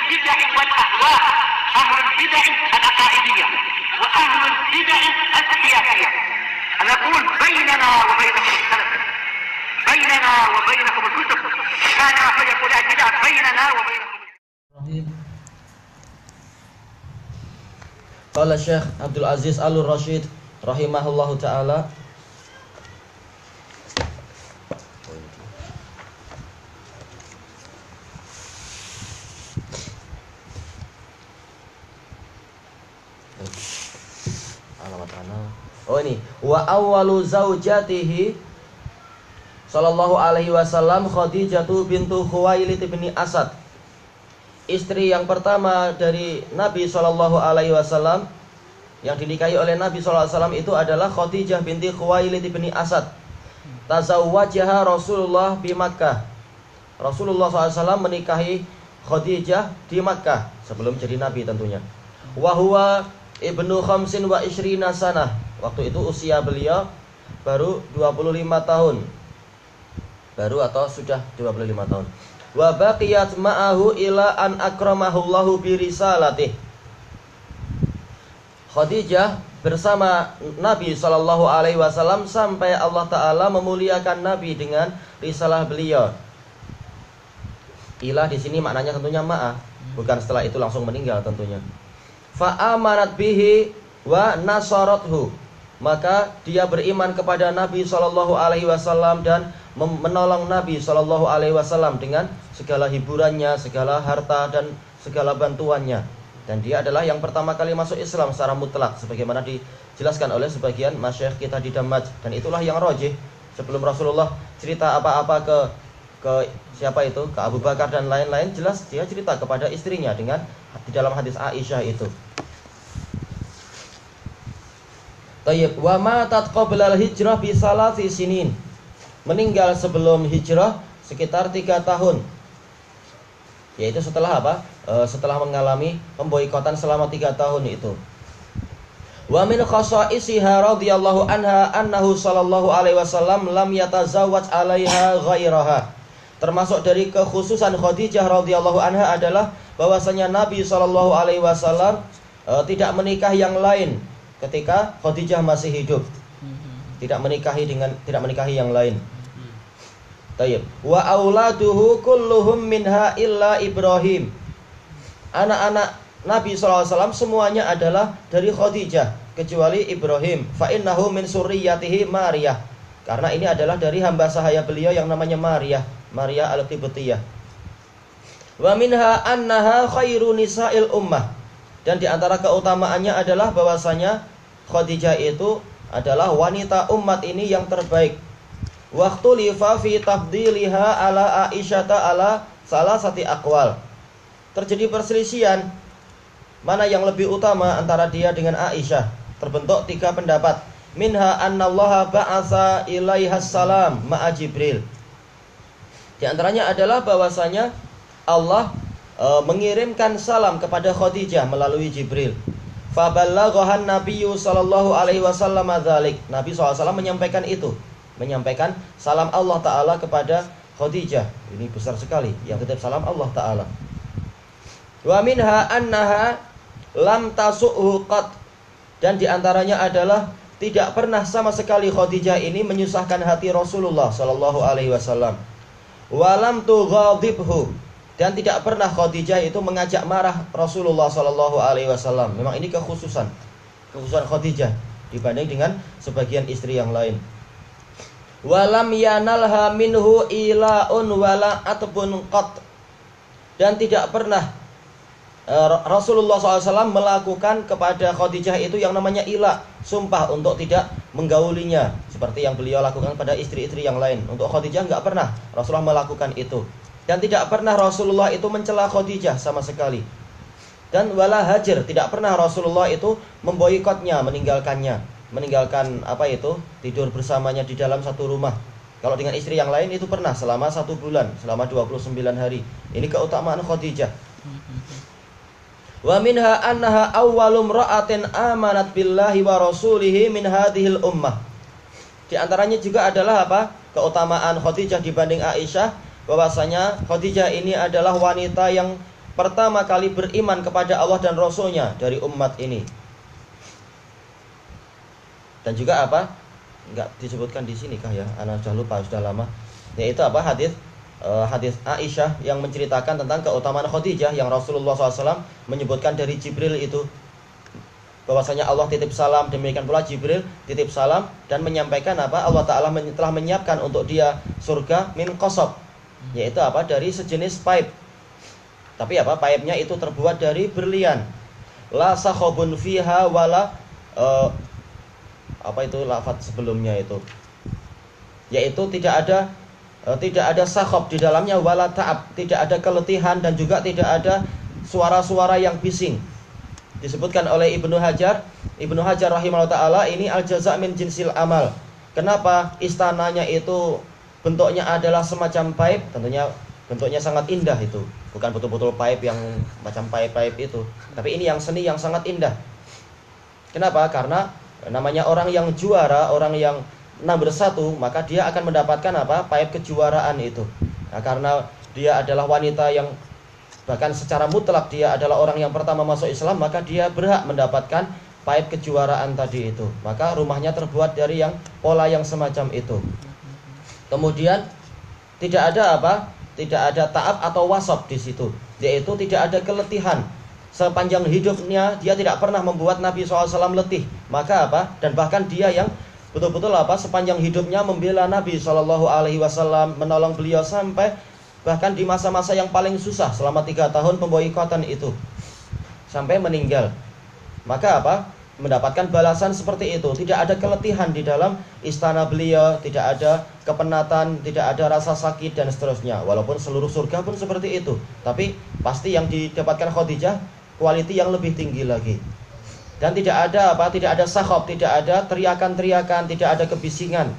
البدع والأهواء، أهل البدع العقائدية وأهل البدع السياسية. أنا أقول بيننا وبينكم السلف، بيننا وبينكم الكتب، كان فيقول البدع بيننا وبينكم. Qala Syekh Abdul Aziz Al-Rashid rahimahullahu taala, ini wa awwalu zaujatihi sallallahu alaihi wasallam Khadijatu bintu Khuwailid bin Asad. Istri yang pertama dari Nabi sallallahu alaihi wasallam yang dinikahi oleh Nabi sallallahu alaihi wasallam itu adalah Khadijah binti Khuwailid bin Asad. Tazawwajaha Rasulullah di Makkah. Rasulullah SAW menikahi Khadijah di Makkah sebelum jadi Nabi tentunya. Wa huwa ibnu khamsin wa ishrina sanah. Waktu itu usia beliau baru 25 tahun. Baru atau sudah 25 tahun. Wa baqiyat ma'ahu ila an akramahullahu bi risalatih. Khadijah bersama Nabi sallallahu alaihi wasallam sampai Allah taala memuliakan Nabi dengan risalah beliau. Ila di sini maknanya tentunya ma'a, bukan setelah itu langsung meninggal tentunya. Fa amanat bihi wa nasarathu. Maka dia beriman kepada Nabi sallallahu alaihi wasallam dan menolong Nabi sallallahu alaihi wasallam dengan segala hiburannya, segala harta dan segala bantuannya. Dan dia adalah yang pertama kali masuk Islam secara mutlak sebagaimana dijelaskan oleh sebagian masyayikh kita di Damaj, dan itulah yang rajih. Sebelum Rasulullah cerita apa-apa ke siapa itu? Ke Abu Bakar dan lain-lain, jelas dia cerita kepada istrinya dengan di dalam hadis Aisyah itu. Tayyib wa matat qabla al-hijrah bi salasi sinin. Meninggal sebelum hijrah sekitar 3 tahun. Yaitu setelah apa? Setelah mengalami pemboikotan selama 3 tahun itu. Wa min khasaisiha radhiyallahu anha annahu sallallahu alaihi wasallam lam yatazawwaj 'alaiha ghairaha. Termasuk dari kekhususan Khadijah radhiyallahu anha adalah bahwasanya Nabi sallallahu alaihi wasallam tidak menikah yang lain ketika Khadijah masih hidup. Tidak menikahi yang lain. Tayyib. Wa auladuhu kulluhum minha illa Ibrahim. Anak-anak Nabi SAW semuanya adalah dari Khadijah kecuali Ibrahim. Fa innahu min surriyatihi Maryah. Karena ini adalah dari hamba sahaya beliau yang namanya Maryah, Maryah al-Qibtiyah. Wa minha annaha khairu nisa'il ummah. Dan di antara keutamaannya adalah bahwasanya Khadijah itu adalah wanita umat ini yang terbaik. Waktu lifa fi tafdiliha ala Aisyata ala salasati aqwal. Terjadi perselisihan mana yang lebih utama antara dia dengan Aisyah. Terbentuk 3 pendapat. Minha annallaha ba'asa ilaiha salam ma'a Jibril. Di antaranya adalah bahwasanya Allah mengirimkan salam kepada Khadijah melalui Jibril. Faballaghahan Nabiyyu sallallahu alaihi wasallam dzalik. Nabi SAW menyampaikan itu, menyampaikan salam Allah taala kepada Khadijah. Ini besar sekali yang titip salam Allah taala. Wa minha annaha lam tasu'hu qat. Dan di antaranya adalah tidak pernah sama sekali Khadijah ini menyusahkan hati Rasulullah sallallahu alaihi wasallam. Wa lam tughadibhu. Dan tidak pernah Khadijah itu mengajak marah Rasulullah sallallahu alaihi wasallam. Memang ini kekhususan Khadijah dibanding dengan sebagian istri yang lain. Walam yanalha minhu ilaun wala atbun qat. Dan tidak pernah Rasulullah SAW melakukan kepada Khadijah itu yang namanya ila, sumpah untuk tidak menggaulinya seperti yang beliau lakukan pada istri-istri yang lain. Untuk Khadijah enggak pernah Rasulullah melakukan itu. Dan tidak pernah Rasulullah itu mencela Khadijah sama sekali. Dan wala hajar, tidak pernah Rasulullah itu memboikotnya, meninggalkan apa itu, tidur bersamanya di dalam satu rumah. Kalau dengan istri yang lain itu pernah selama 1 bulan, selama 29 hari. Ini keutamaan Khadijah. Wa minha annaha awwalum ra'atin amanat billahi wa rasulihi min hadhil ummah. Di antaranya juga adalah apa? Keutamaan Khadijah dibanding Aisyah, bahwasanya Khadijah ini adalah wanita yang pertama kali beriman kepada Allah dan Rasulnya dari umat ini. Dan juga apa? Enggak disebutkan di sini kah ya? Ana sudah lupa, sudah lama. Yaitu apa? Hadis Aisyah yang menceritakan tentang keutamaan Khadijah yang Rasulullah SAW menyebutkan dari Jibril itu, bahwasanya Allah titip salam, demikian pula Jibril titip salam dan menyampaikan apa? Allah Ta'ala telah menyiapkan untuk dia surga min qasab, yaitu apa? Dari sejenis pipe. Tapi apa? Pipe-nya itu terbuat dari berlian. La sakhobun fiha wala apa itu lafaz sebelumnya itu? Yaitu tidak ada sakhob di dalamnya, wala ta'ab, tidak ada keletihan dan juga tidak ada suara-suara yang bising. Disebutkan oleh Ibnu Hajar rahimahullah ta'ala, ini al-jaza' min jinsil amal. Kenapa istananya itu bentuknya adalah semacam pipe? Tentunya bentuknya sangat indah itu. Bukan betul-betul pipe yang macam pipe itu, tapi ini yang seni yang sangat indah. Kenapa? Karena namanya orang yang juara, orang yang nomor 1, maka dia akan mendapatkan apa? Pipe kejuaraan itu. Nah, karena dia adalah wanita yang bahkan secara mutlak dia adalah orang yang pertama masuk Islam, maka dia berhak mendapatkan pipe kejuaraan tadi itu. Maka rumahnya terbuat dari yang pola yang semacam itu. Kemudian tidak ada apa? Tidak ada ta'ab atau wasab di situ, yaitu tidak ada keletihan. Sepanjang hidupnya dia tidak pernah membuat Nabi SAW letih. Maka apa? Dan bahkan dia yang betul-betul apa? Sepanjang hidupnya membela Nabi SAW, menolong beliau sampai bahkan di masa-masa yang paling susah selama 3 tahun pemboikotan itu sampai meninggal. Maka apa? Mendapatkan balasan seperti itu. Tidak ada keletihan di dalam istana beliau, tidak ada kepenatan, tidak ada rasa sakit dan seterusnya. Walaupun seluruh surga pun seperti itu, tapi pasti yang didapatkan Khadijah quality yang lebih tinggi lagi. Dan tidak ada apa? Tidak ada sakhob, tidak ada teriakan-teriakan, tidak ada kebisingan.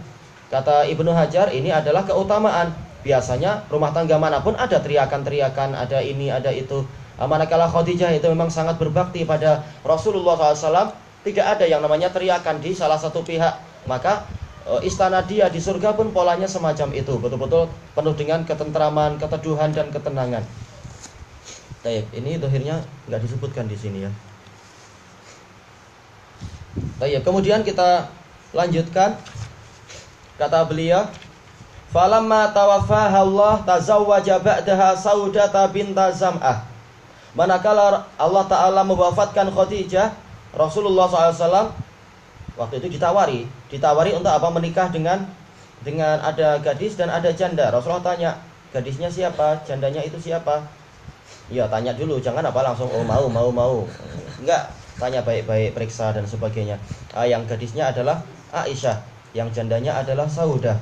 Kata Ibnu Hajar, ini adalah keutamaan. Biasanya rumah tangga manapun ada teriakan-teriakan, ada ini, ada itu. Manakala Khadijah itu memang sangat berbakti pada Rasulullah SAW, tidak ada yang namanya teriakan di salah satu pihak. Maka istana dia di surga pun polanya semacam itu, betul-betul penuh dengan ketentraman, keteduhan dan ketenangan. Baik, ini dohirnya nggak disebutkan di sini ya. Baik, kemudian kita lanjutkan. Kata beliau, falamma tawaffaha Allah tazawwaja ba'daha Saudata binta Zam'ah. Manakala Allah Ta'ala mewafatkan Khadijah, Rasulullah SAW waktu itu ditawari untuk apa? Menikah dengan ada gadis dan ada janda. Rasulullah tanya, gadisnya siapa? Jandanya itu siapa? Ya tanya dulu, jangan apa langsung oh mau. Enggak, tanya baik-baik, periksa dan sebagainya. Yang gadisnya adalah Aisyah, yang jandanya adalah Saudah.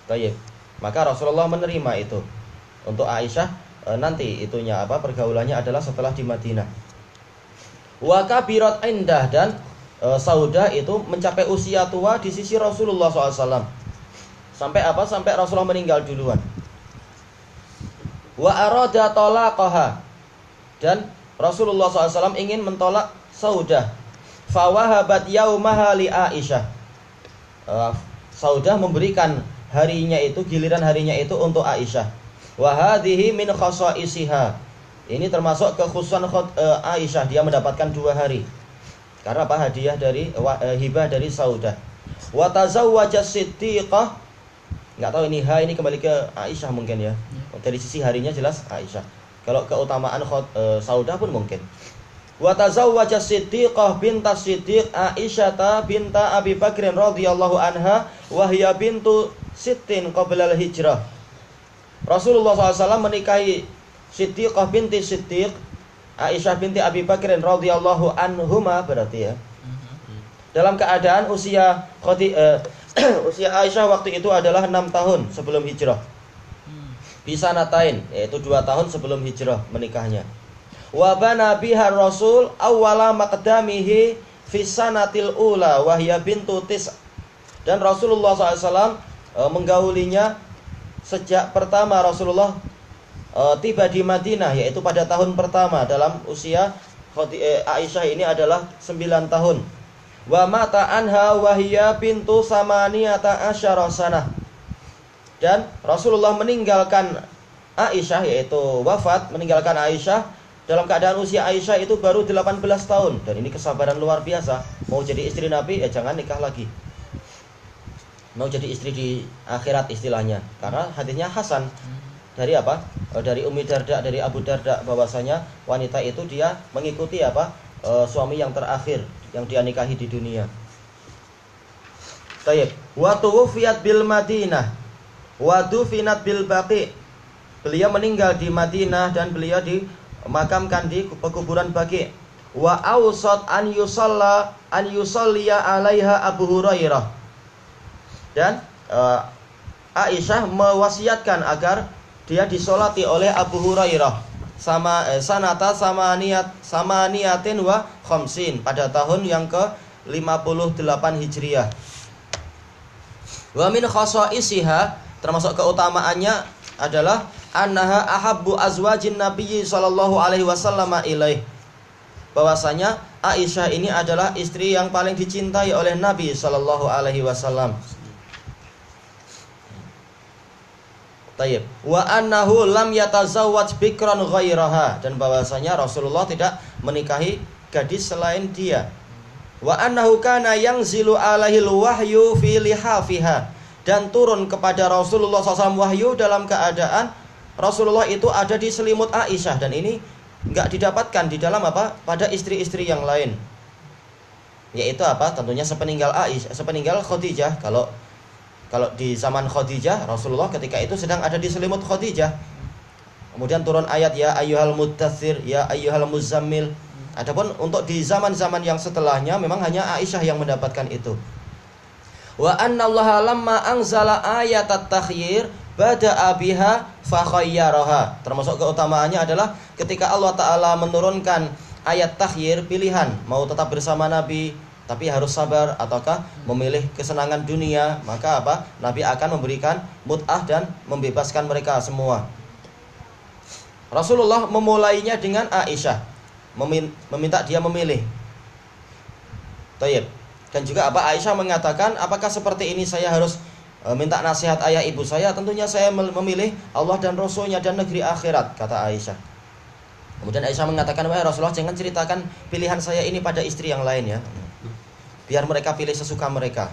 Baik, maka Rasulullah menerima itu. Untuk Aisyah nanti itunya apa? Pergaulannya adalah setelah di Madinah. Wa kabirat indah, dan Saudah itu mencapai usia tua di sisi Rasulullah SAW. Sampai apa? Sampai Rasulullah meninggal duluan. Wa arada talaqaha, dan Rasulullah SAW ingin mentolak Saudah. Fawahabat yaumaha li Aisyah. Saudah memberikan harinya itu, giliran harinya itu untuk Aisyah. Wa hadhihi min khasaisiha. Ini termasuk kekhususan Aisyah, dia mendapatkan 2 hari. Karena apa? Hadiah dari hibah dari Saudah. Wa tazawwaja Siddiqah. Enggak tahu ini ini kembali ke Aisyah mungkin ya. Dari sisi harinya jelas Aisyah. Kalau keutamaan Saudah pun mungkin. Wa tazawwaja Siddiqah binta Siddiq Aisyata binta Abi Bakrin radhiyallahu anha wa hiya bintu sittin qabla al-hijrah. Rasulullah SAW menikahi Siddiqah binti Siddiq Aisyah binti Abi Bakrin radhiyallahu anhuma, berarti ya. Dalam keadaan usia Aisyah waktu itu adalah 6 tahun sebelum hijrah. Bisa natain, yaitu 2 tahun sebelum hijrah menikahnya. Wa bana biha Rasul awwala maqdamihi fi sanatil ula wa hiya bintu tis. Dan Rasulullah SAW menggaulinya sejak pertama Rasulullah tiba di Madinah, yaitu pada tahun pertama dalam usia Aisyah ini adalah 9 tahun. Wa mata anha wa hiya bintu samaniyata asyara sanah. Dan Rasulullah meninggalkan Aisyah, yaitu wafat, meninggalkan Aisyah dalam keadaan usia Aisyah itu baru 18 tahun. Dan ini kesabaran luar biasa. Mau jadi istri Nabi ya jangan nikah lagi. Mau jadi istri di akhirat istilahnya. Karena hadisnya hasan. Dari apa? Dari Ummi Darda, dari Abu Darda, bahwasanya wanita itu dia mengikuti apa? Suami yang terakhir yang dia nikahi di dunia. Tayyib. Wa tuwfiyat bil Madinah wa dufinat bil Baqi. Beliau meninggal di Madinah dan beliau dimakamkan di pekuburan Baqi. Wa awsat an yusalliya alaiha Abu Hurairah. Dan Aisyah mewasiatkan agar dia disolati oleh Abu Hurairah sanata samaniyatin wa khamsin, pada tahun yang ke-58 Hijriah. Wa min khasaisiha, termasuk keutamaannya adalah annaha ahabbu azwajin nabiyyi sallallahu alaihi wasallam ilaih, bahwasanya Aisyah ini adalah istri yang paling dicintai oleh Nabi sallallahu alaihi wasallam. Tayyib. Wa annahu lam yatazawwaj bikran ghairaha, dan bahwasanya Rasulullah tidak menikahi gadis selain dia. Wa annahu kana yanzilu alaihil wahyu fi lihafiha, dan turun kepada Rasulullah SAW wahyu dalam keadaan Rasulullah itu ada di selimut Aisyah, dan ini enggak didapatkan di dalam apa? Pada istri-istri yang lain. Yaitu apa? Tentunya sepeninggal Aisyah, sepeninggal Khadijah. Kalau di zaman Khadijah, Rasulullah ketika itu sedang ada di selimut Khadijah. Kemudian turun ayat ya ayyuhal muddatsir, ya ayyuhal muzammil. Adapun untuk di zaman-zaman yang setelahnya memang hanya Aisyah yang mendapatkan itu. Wa annallaha lamma anzala ayatat takhyir bada'a biha fa khayyaraha. Termasuk keutamaannya adalah ketika Allah Ta'ala menurunkan ayat takhyir, pilihan, mau tetap bersama Nabi tapi harus sabar ataukah memilih kesenangan dunia, maka apa? Nabi akan memberikan mut'ah dan membebaskan mereka semua. Rasulullah memulainya dengan Aisyah, meminta dia memilih. Tayyib. Dan juga apa? Aisyah mengatakan, apakah seperti ini saya harus minta nasihat ayah ibu saya? Tentunya saya memilih Allah dan Rasulnya dan negeri akhirat, kata Aisyah. Kemudian Aisyah mengatakan, wahai Rasulullah, jangan ceritakan pilihan saya ini pada istri yang lain ya, biar mereka pilih sesuka mereka.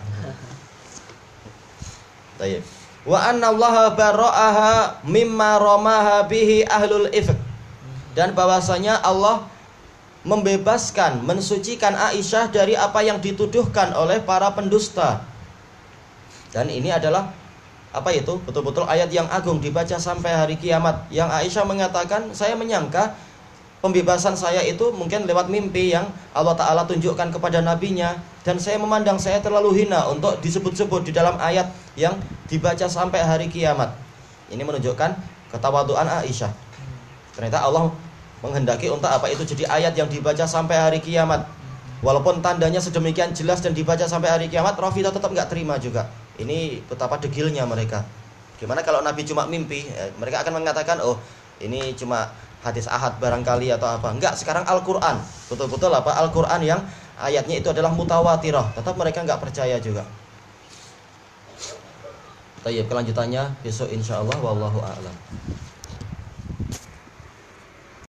Tayyib. Wa anna Allah bara'aha mimma ramaha bihi ahlul ifk, dan bahwasanya Allah membebaskan, mensucikan Aisyah dari apa yang dituduhkan oleh para pendusta. Dan ini adalah apa itu? Betul-betul ayat yang agung dibaca sampai hari kiamat, yang Aisyah mengatakan, saya menyangka pembebasan saya itu mungkin lewat mimpi yang Allah Ta'ala tunjukkan kepada nabinya, dan saya memandang saya terlalu hina untuk disebut-sebut di dalam ayat yang dibaca sampai hari kiamat. Ini menunjukkan ketawaduan Aisyah. Ternyata Allah menghendaki untuk apa itu jadi ayat yang dibaca sampai hari kiamat. Walaupun tandanya sedemikian jelas dan dibaca sampai hari kiamat, Rafidhah tetap nggak terima juga. Ini betapa degilnya mereka. Gimana kalau Nabi cuma mimpi? Mereka akan mengatakan, oh ini cuma hadis ahad barangkali atau apa. Enggak, sekarang Al-Quran, betul-betul apa? Al-Quran yang ayatnya itu adalah mutawatirah, tetap mereka enggak percaya juga. Tayyib, kelanjutannya besok insyaallah, wallahu a'lam.